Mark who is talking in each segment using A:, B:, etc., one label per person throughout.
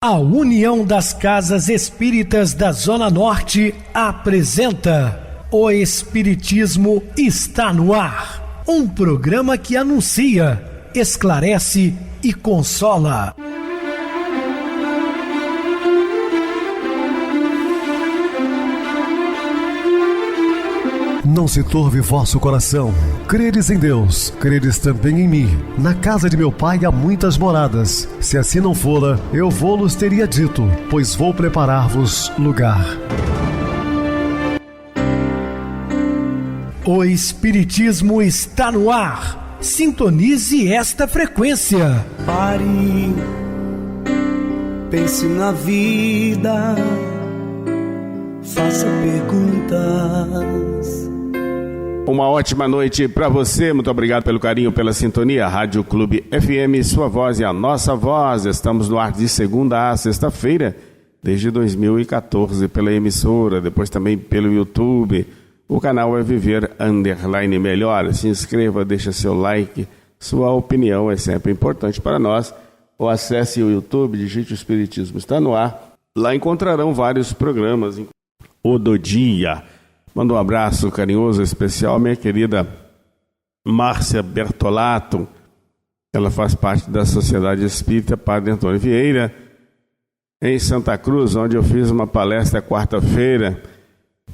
A: A União das Casas Espíritas da Zona Norte apresenta O Espiritismo está no ar, um programa que anuncia, esclarece e consola.
B: Não se turve vosso coração. Credes em Deus, credes também em mim. Na casa de meu pai há muitas moradas. Se assim não fora, eu vou-los teria dito, pois vou preparar-vos lugar.
A: O Espiritismo está no ar. Sintonize esta frequência.
C: Pare, pense na vida, faça perguntas.
D: Uma ótima noite para você, muito obrigado pelo carinho, pela sintonia. Rádio Clube FM, sua voz e a nossa voz. Estamos no ar de segunda a sexta-feira, desde 2014, pela emissora, depois também pelo YouTube. O canal é Viver _ Melhor. Se inscreva, deixa seu like, sua opinião é sempre importante para nós. Ou acesse o YouTube, digite o Espiritismo está no ar. Lá encontrarão vários programas. O do dia. Mando um abraço carinhoso, especial à minha querida Márcia Bertolato. Ela faz parte da Sociedade Espírita Padre Antônio Vieira, em Santa Cruz, onde eu fiz uma palestra quarta-feira,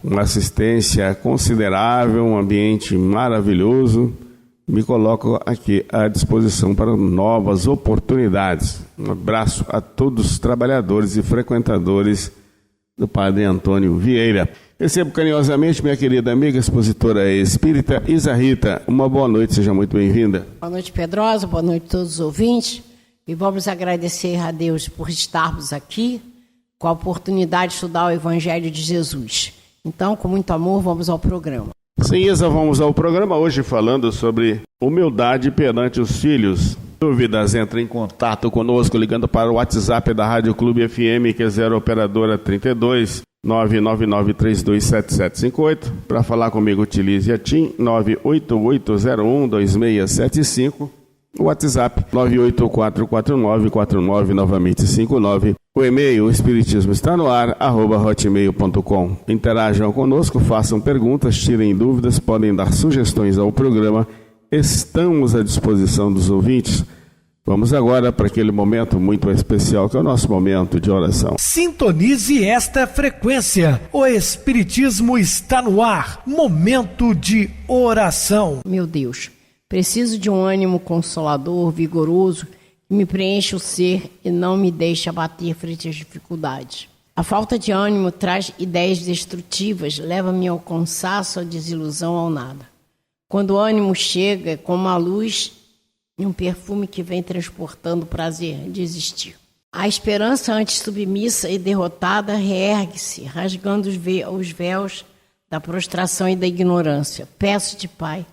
D: uma assistência considerável, um ambiente maravilhoso. Me coloco aqui à disposição para novas oportunidades. Um abraço a todos os trabalhadores e frequentadores do Padre Antônio Vieira. Recebo carinhosamente minha querida amiga expositora espírita Isa Rita. Uma boa noite, seja muito bem-vinda.
E: Boa noite, Pedrosa, boa noite a todos os ouvintes. E vamos agradecer a Deus por estarmos aqui com a oportunidade de estudar o Evangelho de Jesus. Então, com muito amor, vamos ao programa.
D: Sim, Isa, vamos ao programa hoje falando sobre humildade perante os filhos. Dúvidas, entre em contato conosco ligando para o WhatsApp da Rádio Clube FM, que é 0 operadora 32 999327758. Para falar comigo, utilize a TIM 988012675. O WhatsApp 9844949, novamente 59. O e-mail, o espiritismo está no ar, @hotmail.com. Interajam conosco, façam perguntas, tirem dúvidas, podem dar sugestões ao programa. Estamos à disposição dos ouvintes. Vamos agora para aquele momento muito especial, que é o nosso momento de oração.
A: Sintonize esta frequência. O Espiritismo está no ar. Momento de oração.
E: Meu Deus, preciso de um ânimo consolador, vigoroso, que me preencha o ser e não me deixe abater frente às dificuldades. A falta de ânimo traz ideias destrutivas, leva-me ao cansaço, à desilusão, ao nada. Quando o ânimo chega, é como a luz e um perfume que vem transportando o prazer de existir. A esperança antes submissa e derrotada reergue-se, rasgando os véus da prostração e da ignorância. Peço-te, Pai,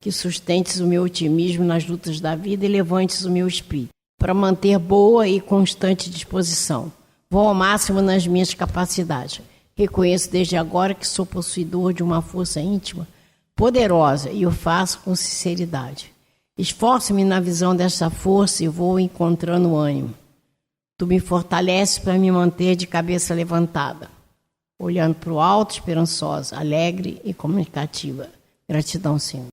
E: que sustentes o meu otimismo nas lutas da vida e levantes o meu espírito, para manter boa e constante disposição. Vou ao máximo nas minhas capacidades. Reconheço desde agora que sou possuidor de uma força íntima poderosa e o faço com sinceridade. Esforço-me na visão dessa força e vou encontrando ânimo. Tu me fortaleces para me manter de cabeça levantada, olhando para o alto, esperançosa, alegre e comunicativa. Gratidão, Senhor.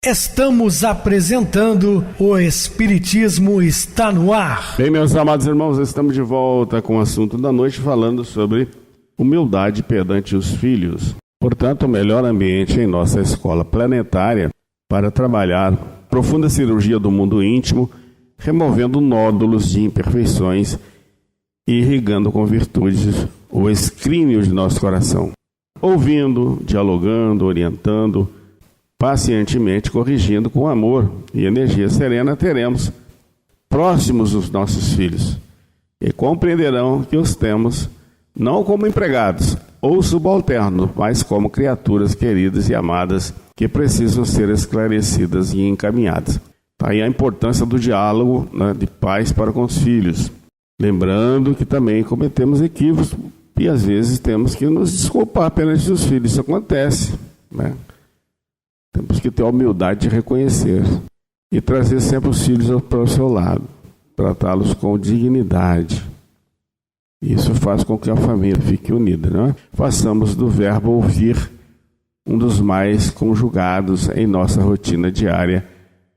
A: Estamos apresentando O Espiritismo está no ar.
D: Bem, meus amados irmãos, estamos de volta com o assunto da noite, falando sobre humildade perante os filhos. Portanto, o melhor ambiente em nossa escola planetária para trabalhar profunda cirurgia do mundo íntimo, removendo nódulos de imperfeições e irrigando com virtudes o escrínio de nosso coração. Ouvindo, dialogando, orientando, pacientemente corrigindo com amor e energia serena, teremos próximos os nossos filhos e compreenderão que os temos não como empregados ou subalternos, mas como criaturas queridas e amadas que precisam ser esclarecidas e encaminhadas. Tá aí a importância do diálogo, né, de pais para com os filhos. Lembrando que também cometemos equívocos e às vezes temos que nos desculpar perante os filhos. Isso acontece, né? Temos que ter a humildade de reconhecer e trazer sempre os filhos para o seu lado, tratá-los com dignidade. faz com que a família fique unida, não é? Façamos do verbo ouvir um dos mais conjugados em nossa rotina diária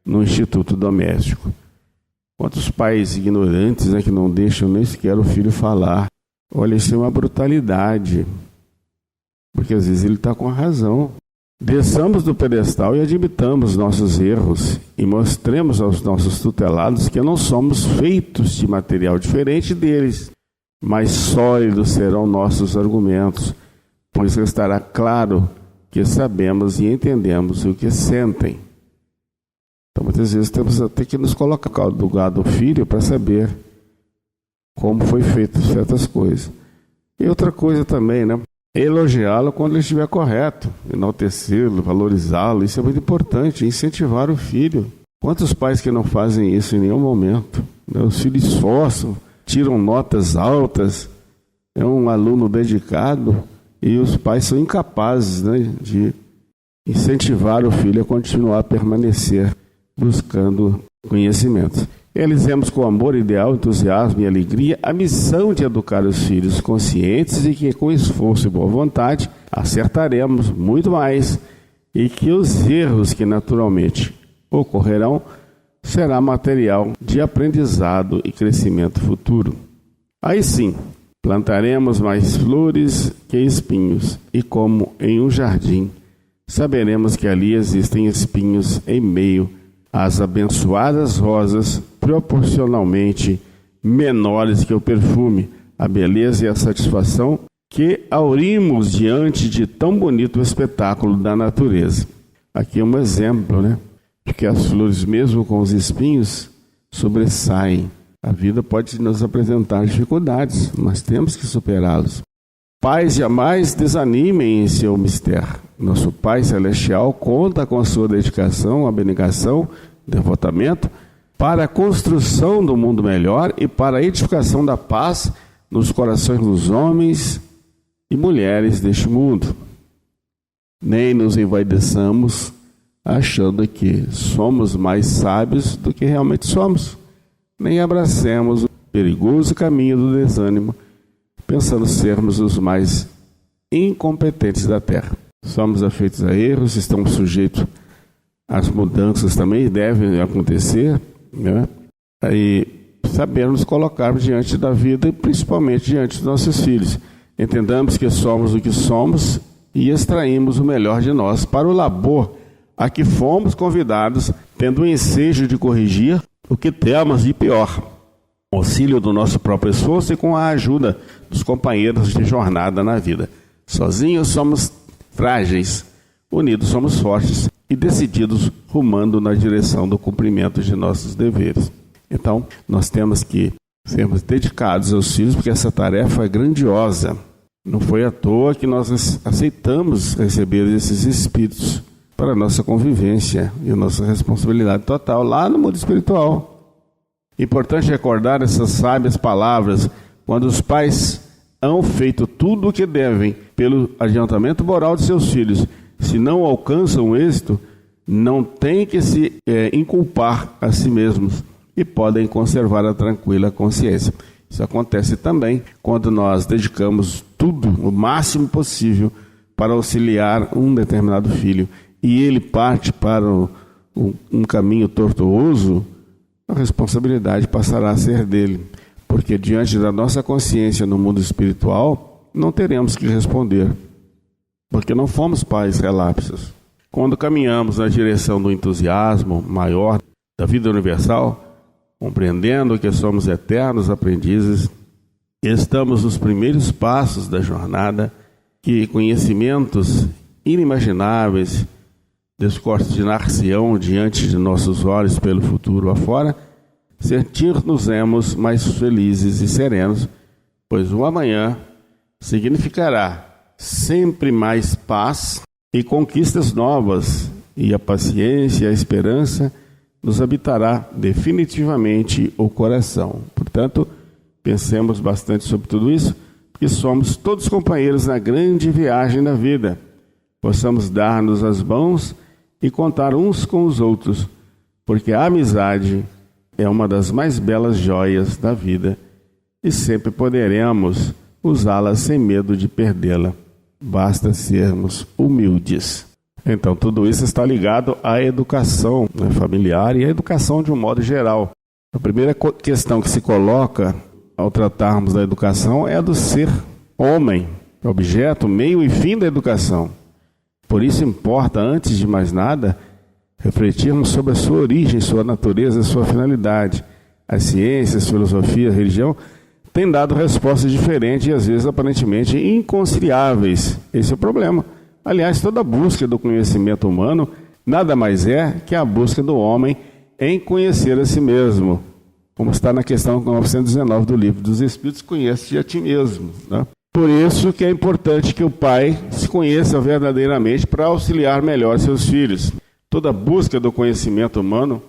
D: no instituto doméstico. Quantos pais ignorantes, né, que não deixam nem sequer o filho falar? Olha, isso é uma brutalidade, porque às vezes ele está com a razão. Desçamos do pedestal e admitamos nossos erros e mostremos aos nossos tutelados que não somos feitos de material diferente deles, mas sólidos serão nossos argumentos, pois estará claro que sabemos e entendemos o que sentem. Então, muitas vezes temos até que nos colocar no lugar do filho para saber como foi feito certas coisas. E outra coisa também, né? Elogiá-lo quando ele estiver correto, enaltecê-lo, valorizá-lo, isso é muito importante, incentivar o filho. Quantos pais que não fazem isso em nenhum momento? Os filhos esforçam, tiram notas altas, é um aluno dedicado, e os pais são incapazes, né, de incentivar o filho a continuar a permanecer buscando conhecimento. Realizemos com amor, ideal, entusiasmo e alegria a missão de educar os filhos conscientes de que com esforço e boa vontade acertaremos muito mais e que os erros que naturalmente ocorrerão será material de aprendizado e crescimento futuro. Aí sim, plantaremos mais flores que espinhos e como em um jardim, saberemos que ali existem espinhos em meio às abençoadas rosas, proporcionalmente menores que o perfume, a beleza e a satisfação que aurimos diante de tão bonito espetáculo da natureza. Aqui é um exemplo, né? Porque as flores, mesmo com os espinhos, sobressaem. A vida pode nos apresentar dificuldades, mas temos que superá-los. Pais, jamais desanimem em seu mistério. Nosso Pai Celestial conta com a sua dedicação, abnegação, devotamento para a construção do mundo melhor e para a edificação da paz nos corações dos homens e mulheres deste mundo. Nem nos envaideçamos achando que somos mais sábios do que realmente somos. Nem abracemos o perigoso caminho do desânimo, pensando sermos os mais incompetentes da terra. Somos afeitos a erros, estamos sujeitos às mudanças também, devem acontecer, né? E sabemos colocarmos diante da vida e principalmente diante dos nossos filhos. Entendamos que somos o que somos e extraímos o melhor de nós para o labor a que fomos convidados, tendo o ensejo de corrigir o que temos de pior, com o auxílio do nosso próprio esforço e com a ajuda dos companheiros de jornada na vida. Sozinhos somos frágeis, unidos somos fortes e decididos rumando na direção do cumprimento de nossos deveres. Então, nós temos que sermos dedicados aos filhos, porque essa tarefa é grandiosa. Não foi à toa que nós aceitamos receber esses espíritos para a nossa convivência e a nossa responsabilidade total lá no mundo espiritual. Importante recordar essas sábias palavras quando os pais hão feito tudo o que devem pelo adiantamento moral de seus filhos. Se não alcançam o êxito, não têm que se inculpar a si mesmos e podem conservar a tranquila consciência. Isso acontece também quando nós dedicamos tudo, o máximo possível, para auxiliar um determinado filho e ele parte para um caminho tortuoso, a responsabilidade passará a ser dele. Porque diante da nossa consciência no mundo espiritual, não teremos que responder. Porque não fomos pais relapsos. Quando caminhamos na direção do entusiasmo maior da vida universal, compreendendo que somos eternos aprendizes, estamos nos primeiros passos da jornada, que conhecimentos inimagináveis descortinar-se-ão diante de nossos olhos pelo futuro afora, sentir-nos-emos mais felizes e serenos, pois o amanhã significará sempre mais paz e conquistas novas, e a paciência e a esperança nos habitará definitivamente o coração. Portanto, pensemos bastante sobre tudo isso, porque somos todos companheiros na grande viagem da vida. Possamos dar-nos as mãos e contar uns com os outros, porque a amizade é uma das mais belas joias da vida e sempre poderemos usá-la sem medo de perdê-la. Basta sermos humildes. Então, tudo isso está ligado à educação, né, familiar e à educação de um modo geral. A primeira questão que se coloca ao tratarmos da educação é a do ser homem, objeto, meio e fim da educação. Por isso importa, antes de mais nada, refletirmos sobre a sua origem, sua natureza, sua finalidade. As ciências, filosofia, religião têm dado respostas diferentes e às vezes aparentemente inconciliáveis. Esse é o problema. Aliás, toda busca do conhecimento humano nada mais é que a busca do homem em conhecer a si mesmo. Como está na questão 919 do Livro dos Espíritos, conhece-te a ti mesmo, né? Por isso que é importante que o pai se conheça verdadeiramente para auxiliar melhor seus filhos. Toda busca do conhecimento humano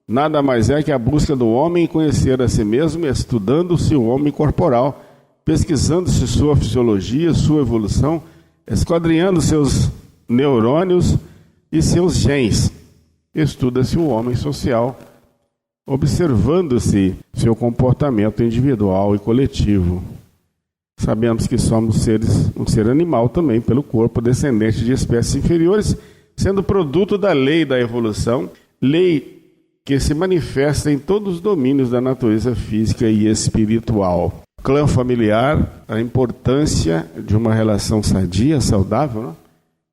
D: nada mais é que a busca do homem em conhecer a si mesmo, estudando-se o homem corporal, pesquisando-se sua fisiologia, sua evolução, esquadrinhando seus neurônios e seus genes. Estuda-se o homem social, observando-se seu comportamento individual e coletivo. Sabemos que somos um ser animal também, pelo corpo, descendente de espécies inferiores, sendo produto da lei da evolução, lei que se manifesta em todos os domínios da natureza física e espiritual. Clã familiar, a importância de uma relação sadia, saudável, né?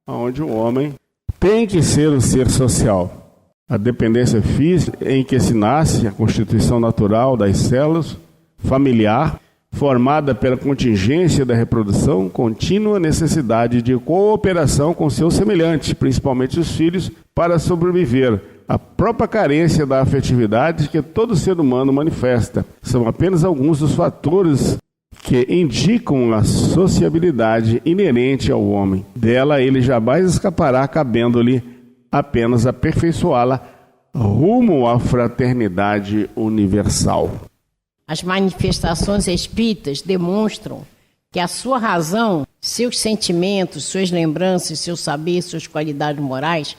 D: Onde o homem tem que ser um ser social. A dependência física em que se nasce, a constituição natural das células, familiar, formada pela contingência da reprodução, contínua necessidade de cooperação com seus semelhantes, principalmente os filhos, para sobreviver. A própria carência da afetividade que todo ser humano manifesta. São apenas alguns dos fatores que indicam a sociabilidade inerente ao homem. Dela ele jamais escapará, cabendo-lhe apenas aperfeiçoá-la rumo à fraternidade universal.
E: As manifestações espíritas demonstram que a sua razão, seus sentimentos, suas lembranças, seu saber, suas qualidades morais,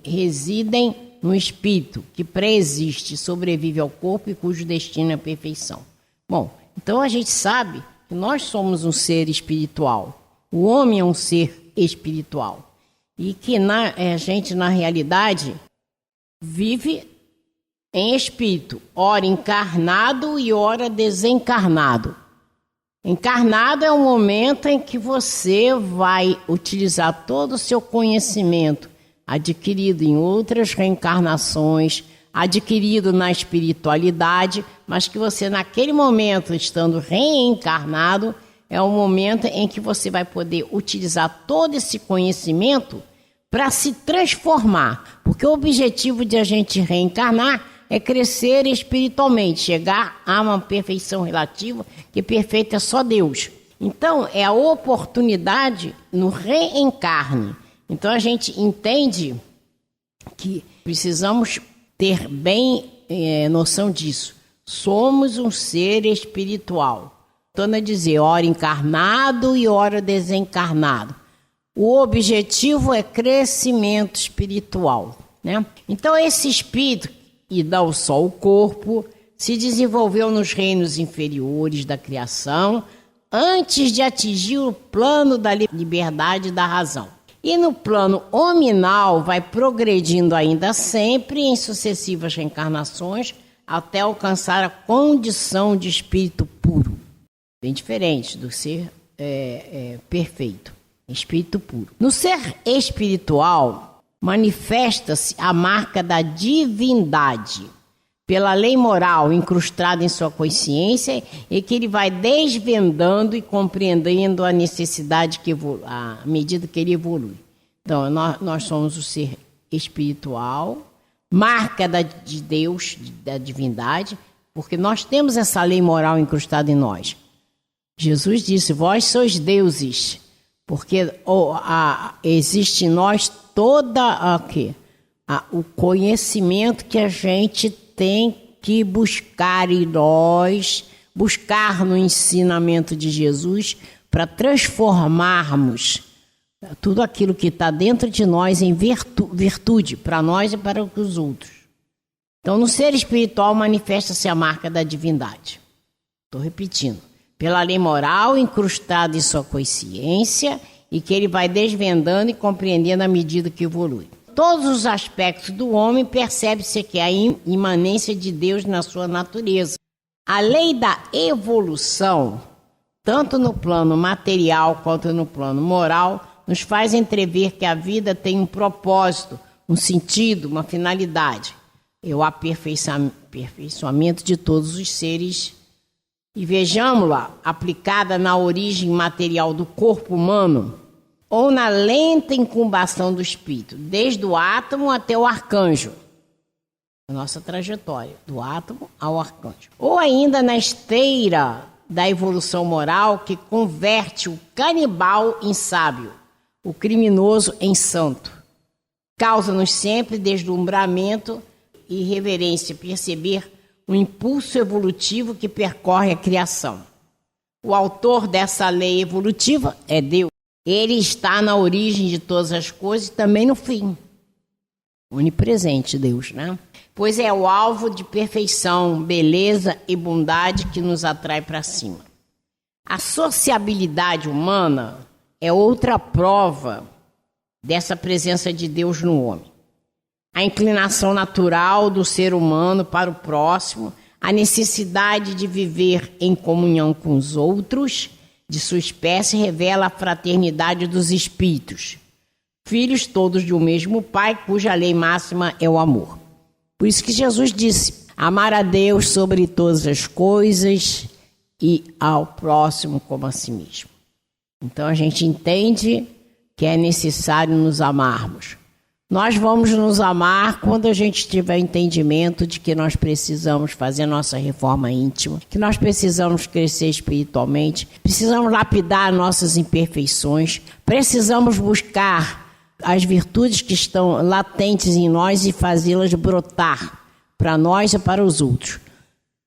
E: residem no espírito que pré-existe, sobrevive ao corpo e cujo destino é a perfeição. Bom, então a gente sabe que nós somos um ser espiritual. O homem é um ser espiritual. E que a gente, na realidade, vive em espírito, ora encarnado e ora desencarnado. Encarnado é o momento em que você vai utilizar todo o seu conhecimento adquirido em outras reencarnações, adquirido na espiritualidade, mas que você, naquele momento, estando reencarnado, é o momento em que você vai poder utilizar todo esse conhecimento para se transformar. Porque o objetivo de a gente reencarnar é crescer espiritualmente, chegar a uma perfeição relativa, que perfeito é só Deus. Então, é a oportunidade no reencarne. Então, a gente entende que precisamos ter bem noção disso. Somos um ser espiritual. Torna a dizer, ora encarnado e ora desencarnado. O objetivo é crescimento espiritual, né? Então, esse espírito, e não só o corpo, se desenvolveu nos reinos inferiores da criação antes de atingir o plano da liberdade da razão. E no plano hominal vai progredindo ainda sempre em sucessivas reencarnações até alcançar a condição de espírito puro. Bem diferente do ser perfeito, espírito puro. No ser espiritual manifesta-se a marca da divindade, pela lei moral incrustada em sua consciência, e que ele vai desvendando e compreendendo a necessidade à medida que ele evolui. Então, nós somos o ser espiritual, marca de Deus, da divindade, porque nós temos essa lei moral incrustada em nós. Jesus disse, vós sois deuses, porque existe em nós o conhecimento que a gente tem que buscar em nós, buscar no ensinamento de Jesus para transformarmos tudo aquilo que está dentro de nós em virtude para nós e para os outros. Então, no ser espiritual manifesta-se a marca da divindade. Estou repetindo. pela lei moral incrustada em sua consciência e que ele vai desvendando e compreendendo à medida que evolui. Todos os aspectos do homem percebe-se que há a imanência de Deus na sua natureza. A lei da evolução, tanto no plano material quanto no plano moral, nos faz entrever que a vida tem um propósito, um sentido, uma finalidade. É o aperfeiçoamento de todos os seres. E vejamos-la aplicada na origem material do corpo humano ou na lenta incubação do espírito, desde o átomo até o arcanjo. A nossa trajetória, do átomo ao arcanjo. Ou ainda na esteira da evolução moral que converte o canibal em sábio, o criminoso em santo. Causa-nos sempre deslumbramento e reverência perceber o impulso evolutivo que percorre a criação. O autor dessa lei evolutiva é Deus. Ele está na origem de todas as coisas e também no fim. Onipresente Deus, né? Pois é o alvo de perfeição, beleza e bondade que nos atrai para cima. A sociabilidade humana é outra prova dessa presença de Deus no homem. A inclinação natural do ser humano para o próximo, a necessidade de viver em comunhão com os outros de sua espécie revela a fraternidade dos espíritos, filhos todos de um mesmo Pai, cuja lei máxima é o amor. Por isso que Jesus disse: amar a Deus sobre todas as coisas e ao próximo como a si mesmo. Então a gente entende que é necessário nos amarmos. Nós vamos nos amar quando a gente tiver entendimento de que nós precisamos fazer nossa reforma íntima, que nós precisamos crescer espiritualmente, precisamos lapidar nossas imperfeições, precisamos buscar as virtudes que estão latentes em nós e fazê-las brotar para nós e para os outros.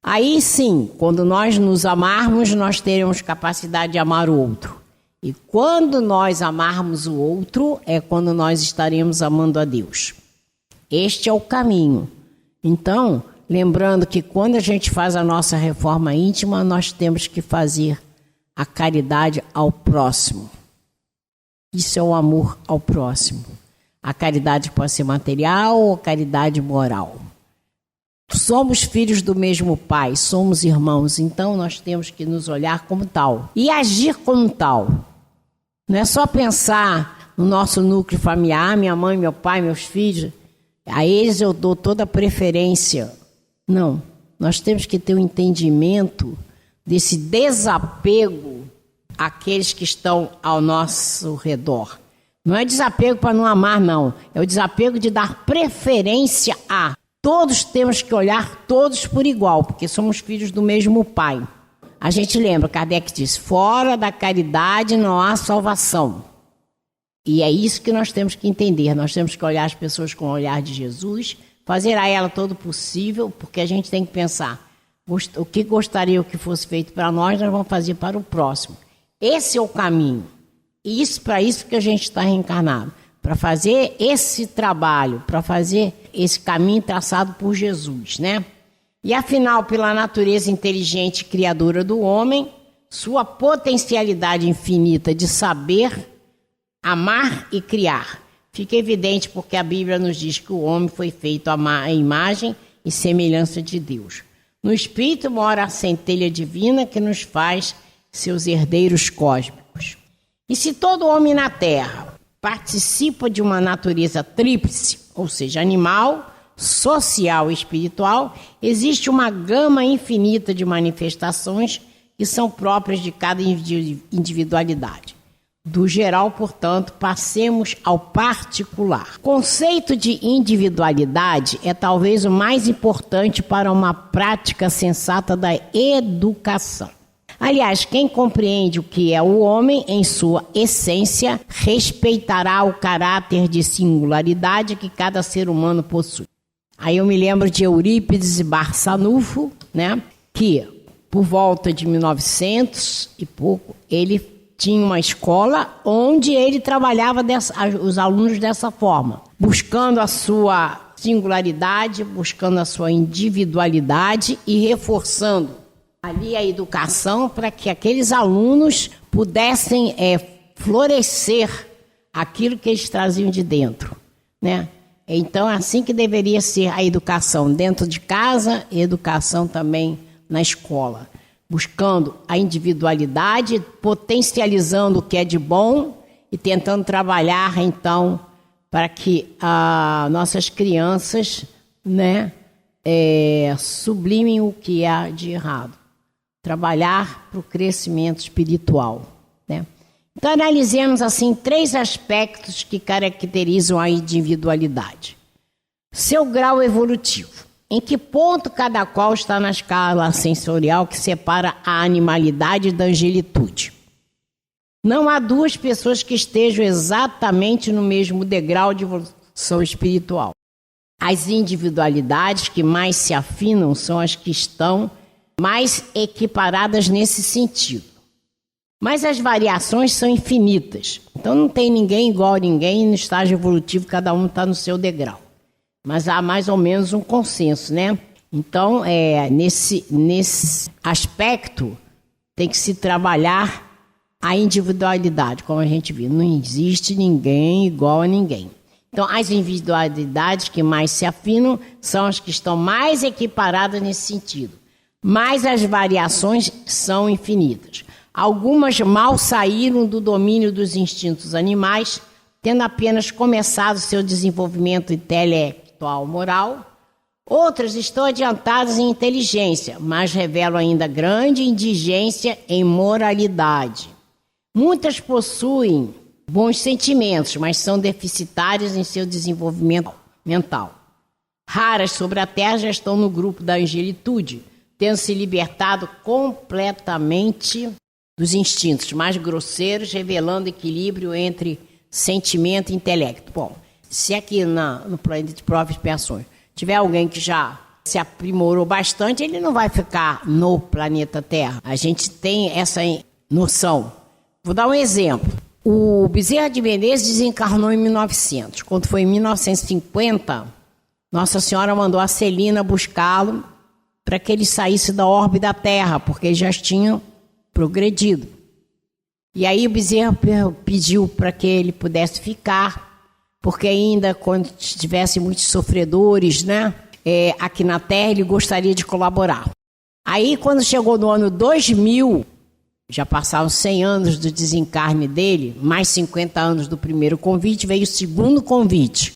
E: Aí sim, quando nós nos amarmos, nós teremos capacidade de amar o outro. E quando nós amarmos o outro, é quando nós estaremos amando a Deus. Este é o caminho. Então, lembrando que quando a gente faz a nossa reforma íntima, nós temos que fazer a caridade ao próximo. Isso é o amor ao próximo. A caridade pode ser material ou caridade moral. Somos filhos do mesmo Pai, somos irmãos, então nós temos que nos olhar como tal e agir como tal. Não é só pensar no nosso núcleo familiar, minha mãe, meu pai, meus filhos, a eles eu dou toda a preferência. Não, nós temos que ter um entendimento desse desapego àqueles que estão ao nosso redor. Não é desapego para não amar, não. É o desapego de dar preferência a. Todos temos que olhar todos por igual, porque somos filhos do mesmo Pai. A gente lembra, Kardec diz, fora da caridade não há salvação. E é isso que nós temos que entender. Nós temos que olhar as pessoas com o olhar de Jesus, fazer a ela todo o possível, porque a gente tem que pensar, o que gostaria que fosse feito para nós vamos fazer para o próximo. Esse é o caminho. E para isso que a gente está reencarnado. Para fazer esse trabalho, para fazer esse caminho traçado por Jesus, né? E afinal, pela natureza inteligente criadora do homem, sua potencialidade infinita de saber, amar e criar, fica evidente porque a Bíblia nos diz que o homem foi feito à imagem e semelhança de Deus. No Espírito mora a centelha divina que nos faz seus herdeiros cósmicos. E se todo homem na Terra participa de uma natureza tríplice, ou seja, animal, social e espiritual, existe uma gama infinita de manifestações que são próprias de cada individualidade. Do geral, portanto, passemos ao particular. O conceito de individualidade é talvez o mais importante para uma prática sensata da educação. Aliás, quem compreende o que é o homem em sua essência, respeitará o caráter de singularidade que cada ser humano possui. Aí eu me lembro de Eurípides e Barçanufo, né, que por volta de 1900 e pouco, ele tinha uma escola onde ele trabalhava os alunos dessa forma, buscando a sua singularidade, buscando a sua individualidade e reforçando ali a educação para que aqueles alunos pudessem florescer aquilo que eles traziam de dentro, né? Então, é assim que deveria ser a educação dentro de casa e educação também na escola, buscando a individualidade, potencializando o que é de bom e tentando trabalhar, então, para que nossas crianças, né, sublimem o que há de errado. Trabalhar para o crescimento espiritual, né? Então, analisemos, assim, 3 aspectos que caracterizam a individualidade. Seu grau evolutivo. Em que ponto cada qual está na escala sensorial que separa a animalidade da angelitude? Não há 2 pessoas que estejam exatamente no mesmo degrau de evolução espiritual. As individualidades que mais se afinam são as que estão mais equiparadas nesse sentido. Mas as variações são infinitas. Então não tem ninguém igual a ninguém no estágio evolutivo, cada um está no seu degrau. Mas há mais ou menos um consenso, né? Então, nesse aspecto, tem que se trabalhar a individualidade, como a gente viu. Não existe ninguém igual a ninguém. Então, as individualidades que mais se afinam são as que estão mais equiparadas nesse sentido. Mas as variações são infinitas. Algumas mal saíram do domínio dos instintos animais, tendo apenas começado seu desenvolvimento intelectual moral. Outras estão adiantadas em inteligência, mas revelam ainda grande indigência em moralidade. Muitas possuem bons sentimentos, mas são deficitárias em seu desenvolvimento mental. Raras sobre a Terra já estão no grupo da angelitude, tendo se libertado completamente dos instintos mais grosseiros, revelando equilíbrio entre sentimento e intelecto. Bom, se aqui no planeta de provas e expiações tiver alguém que já se aprimorou bastante, ele não vai ficar no planeta Terra. A gente tem essa noção. Vou dar um exemplo. O Bezerra de Menezes desencarnou em 1900. Quando foi em 1950, Nossa Senhora mandou a Celina buscá-lo para que ele saísse da órbita da Terra, porque eles já tinham progredido. E aí o Bezerra pediu para que ele pudesse ficar, porque ainda quando tivesse muitos sofredores, né, aqui na Terra, ele gostaria de colaborar. Aí quando chegou no ano 2000, já passaram 100 anos do desencarne dele, mais 50 anos do primeiro convite, veio o segundo convite.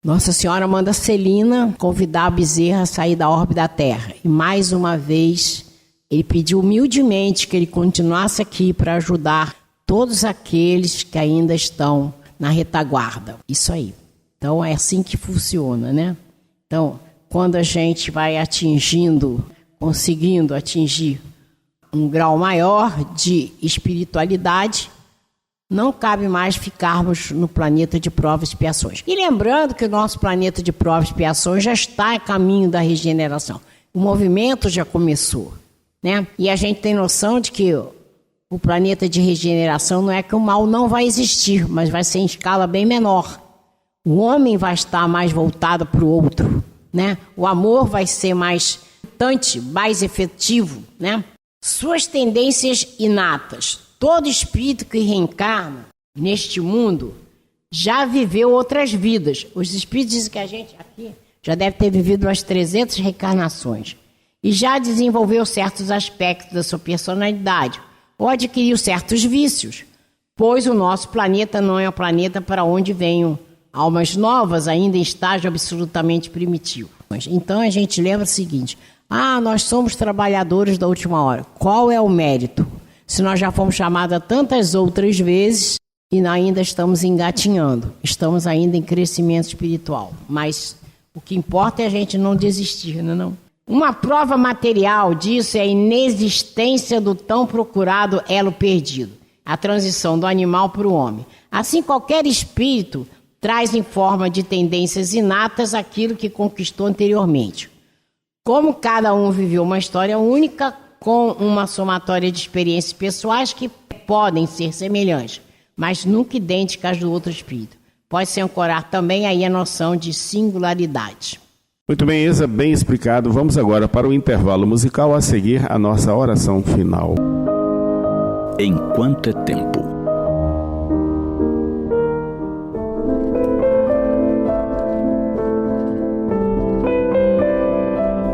E: Nossa Senhora manda a Celina convidar a Bezerra a sair da órbita da Terra. E mais uma vez, ele pediu humildemente que ele continuasse aqui para ajudar todos aqueles que ainda estão na retaguarda. Isso aí. Então, é assim que funciona, né? Então, quando a gente vai conseguindo atingir um grau maior de espiritualidade, não cabe mais ficarmos no planeta de provas e expiações. E lembrando que o nosso planeta de provas e expiações já está a caminho da regeneração. O movimento já começou, né? E a gente tem noção de que o planeta de regeneração não é que o mal não vai existir, mas vai ser em escala bem menor. O homem vai estar mais voltado para o outro, né? O amor vai ser mais importante, mais efetivo, né? Suas tendências inatas. Todo espírito que reencarna neste mundo já viveu outras vidas. Os espíritos dizem que a gente aqui já deve ter vivido umas 300 reencarnações e já desenvolveu certos aspectos da sua personalidade ou adquiriu certos vícios, pois o nosso planeta não é um planeta para onde venham almas novas ainda em estágio absolutamente primitivo. Então a gente lembra o seguinte: nós somos trabalhadores da última hora. Qual é o mérito? Se nós já fomos chamados tantas outras vezes e ainda estamos engatinhando, estamos ainda em crescimento espiritual. Mas o que importa é a gente não desistir, não? Uma prova material disso é a inexistência do tão procurado elo perdido, a transição do animal para o homem. Assim, qualquer espírito traz em forma de tendências inatas aquilo que conquistou anteriormente. Como cada um viveu uma história única, com uma somatória de experiências pessoais que podem ser semelhantes, mas nunca idênticas do outro espírito. Pode-se ancorar também aí a noção de singularidade.
D: Muito bem, Isa, bem explicado. Vamos agora para o intervalo musical, a seguir a nossa oração final.
F: Enquanto é tempo.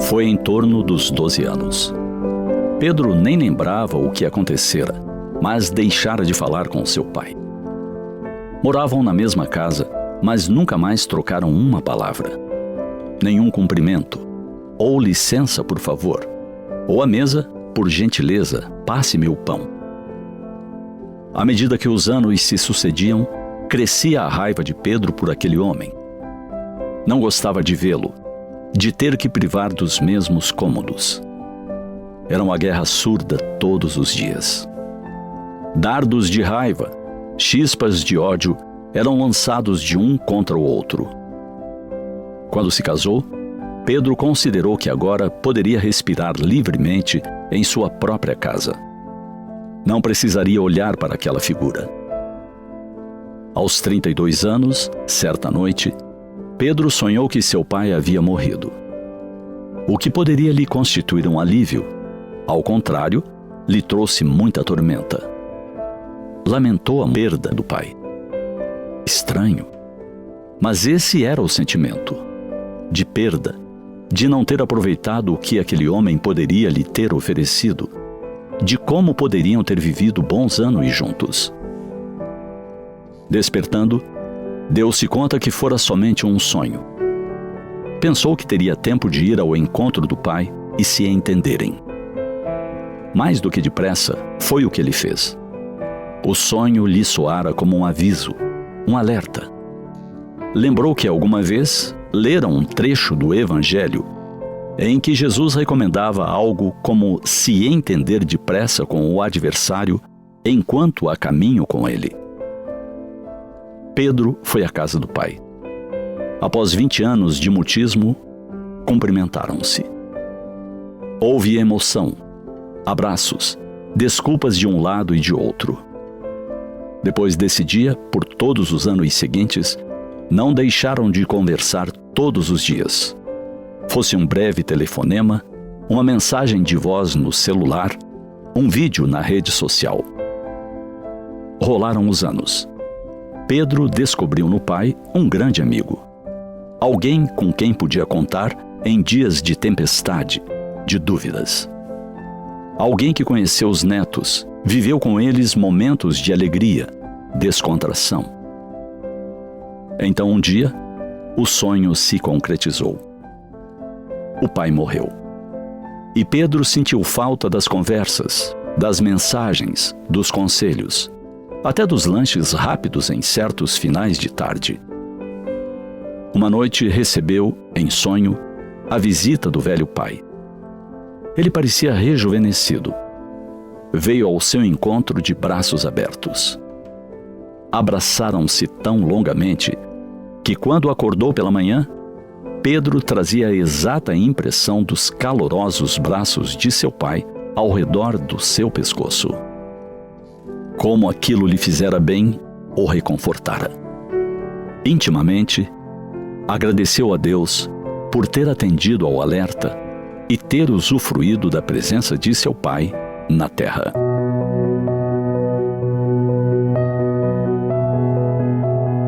F: Foi em torno dos 12 anos. Pedro nem lembrava o que acontecera, mas deixara de falar com seu pai. Moravam na mesma casa, mas nunca mais trocaram uma palavra. Nenhum cumprimento, ou licença, por favor, ou à mesa, por gentileza, passe-me o pão. À medida que os anos se sucediam, crescia a raiva de Pedro por aquele homem. Não gostava de vê-lo, de ter que privar dos mesmos cômodos. Era uma guerra surda todos os dias. Dardos de raiva, chispas de ódio eram lançados de um contra o outro. Quando se casou, Pedro considerou que agora poderia respirar livremente em sua própria casa. Não precisaria olhar para aquela figura. Aos 32 anos, certa noite, Pedro sonhou que seu pai havia morrido. O que poderia lhe constituir um alívio, ao contrário, lhe trouxe muita tormenta. Lamentou a perda do pai. Estranho, mas esse era o sentimento. De perda, de não ter aproveitado o que aquele homem poderia lhe ter oferecido, de como poderiam ter vivido bons anos juntos. Despertando, deu-se conta que fora somente um sonho. Pensou que teria tempo de ir ao encontro do pai e se entenderem. Mais do que depressa, foi o que ele fez. O sonho lhe soara como um aviso, um alerta. Lembrou que alguma vez leram um trecho do Evangelho em que Jesus recomendava algo como se entender depressa com o adversário enquanto há caminho com ele. Pedro foi à casa do pai. Após 20 anos de mutismo, cumprimentaram-se. Houve emoção, abraços, desculpas de um lado e de outro. Depois desse dia, por todos os anos seguintes, não deixaram de conversar todos os dias. Fosse um breve telefonema, uma mensagem de voz no celular, um vídeo na rede social. Rolaram os anos. Pedro descobriu no pai um grande amigo. Alguém com quem podia contar em dias de tempestade, de dúvidas. Alguém que conheceu os netos, viveu com eles momentos de alegria, descontração. Então um dia, o sonho se concretizou. O pai morreu. E Pedro sentiu falta das conversas, das mensagens, dos conselhos, até dos lanches rápidos em certos finais de tarde. Uma noite recebeu, em sonho, a visita do velho pai. Ele parecia rejuvenescido. Veio ao seu encontro de braços abertos. Abraçaram-se tão longamente que, quando acordou pela manhã, Pedro trazia a exata impressão dos calorosos braços de seu pai ao redor do seu pescoço. Como aquilo lhe fizera bem, o reconfortara. Intimamente, agradeceu a Deus por ter atendido ao alerta e ter usufruído da presença de seu pai na terra.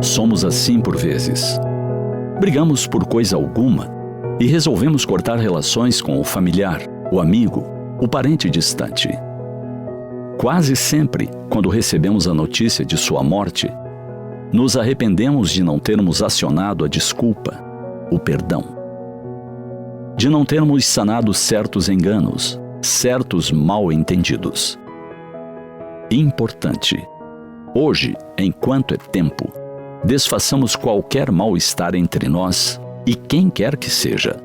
F: Somos assim por vezes. Brigamos por coisa alguma e resolvemos cortar relações com o familiar, o amigo, o parente distante. Quase sempre, quando recebemos a notícia de sua morte, nos arrependemos de não termos acionado a desculpa, o perdão. De não termos sanado certos enganos, certos mal-entendidos. Importante, hoje, enquanto é tempo, desfaçamos qualquer mal-estar entre nós e quem quer que seja.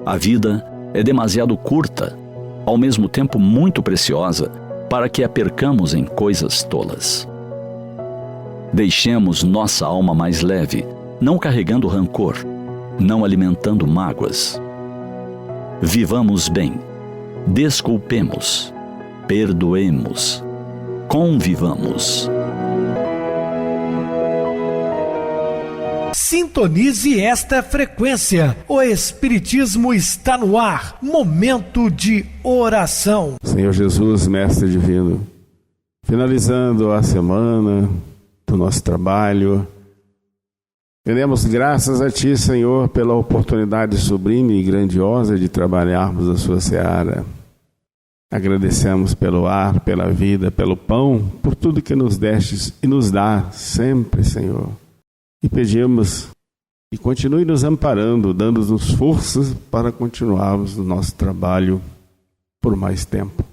F: A vida é demasiado curta, ao mesmo tempo muito preciosa, para que a percamos em coisas tolas. Deixemos nossa alma mais leve, não carregando rancor, não alimentando mágoas. Vivamos bem, desculpemos, perdoemos, convivamos.
A: Sintonize esta frequência. O Espiritismo está no ar. Momento de oração.
D: Senhor Jesus, Mestre Divino, finalizando a semana do nosso trabalho, rendemos graças a Ti, Senhor, pela oportunidade sublime e grandiosa de trabalharmos a Sua seara. Agradecemos pelo ar, pela vida, pelo pão, por tudo que nos destes e nos dá sempre, Senhor. E pedimos que continue nos amparando, dando-nos forças para continuarmos o nosso trabalho por mais tempo.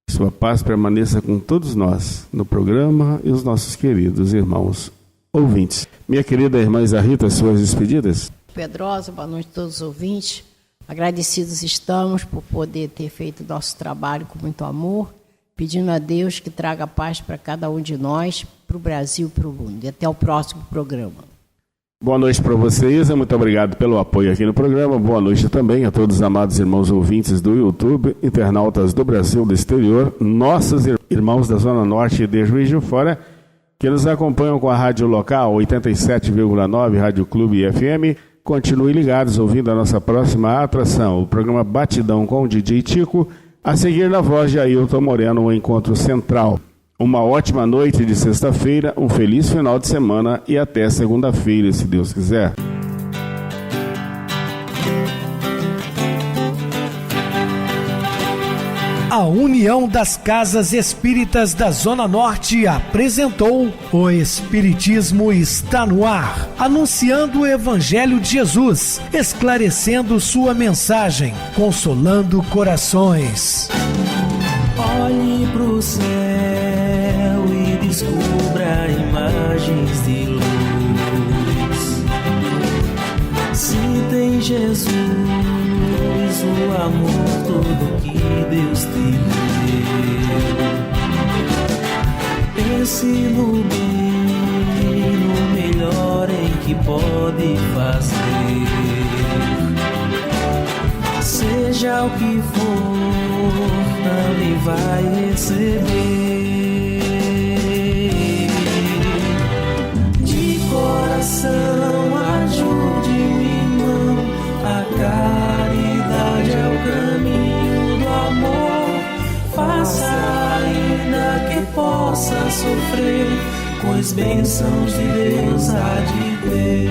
D: Que Sua paz permaneça com todos nós no programa e os nossos queridos irmãos ouvintes. Minha querida irmã Isa Rita, suas despedidas.
E: Pedrosa, boa noite a todos os ouvintes. Agradecidos estamos por poder ter feito nosso trabalho com muito amor, pedindo a Deus que traga paz para cada um de nós, para o Brasil e para o mundo. E até o próximo programa.
D: Boa noite para você, Isa. Muito obrigado pelo apoio aqui no programa. Boa noite também a todos os amados irmãos ouvintes do YouTube, internautas do Brasil, do exterior, nossos irmãos da Zona Norte e de Juiz de Fora, que nos acompanham com a rádio local 87,9 Rádio Clube FM. Continuem ligados ouvindo a nossa próxima atração, o programa Batidão com o DJ Tico, a seguir na voz de Ailton Moreno, o Encontro Central. Uma ótima noite de sexta-feira, um feliz final de semana e até segunda-feira, se Deus quiser.
A: A União das Casas Espíritas da Zona Norte apresentou O Espiritismo está no ar, anunciando o Evangelho de Jesus, esclarecendo sua mensagem, consolando corações.
C: Olhe pro céu e descubra imagens de luz. Se tem Jesus, o amor todo que Deus te deu. Pense no bem, no melhor em que pode fazer. Seja o que for, também vai receber. De coração, ajude-me, irmão, a caridade é o caminho do amor. Faça ainda que possa sofrer, pois bênçãos de Deus há de ter.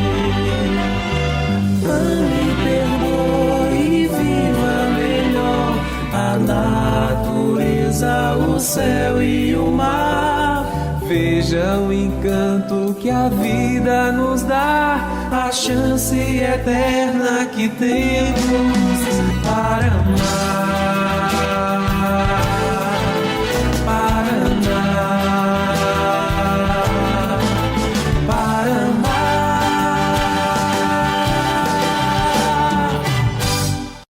C: Ame, perdoe e viva melhor a natureza, o céu e o mar. Veja o encanto que a vida nos dá, a chance eterna que temos para amar.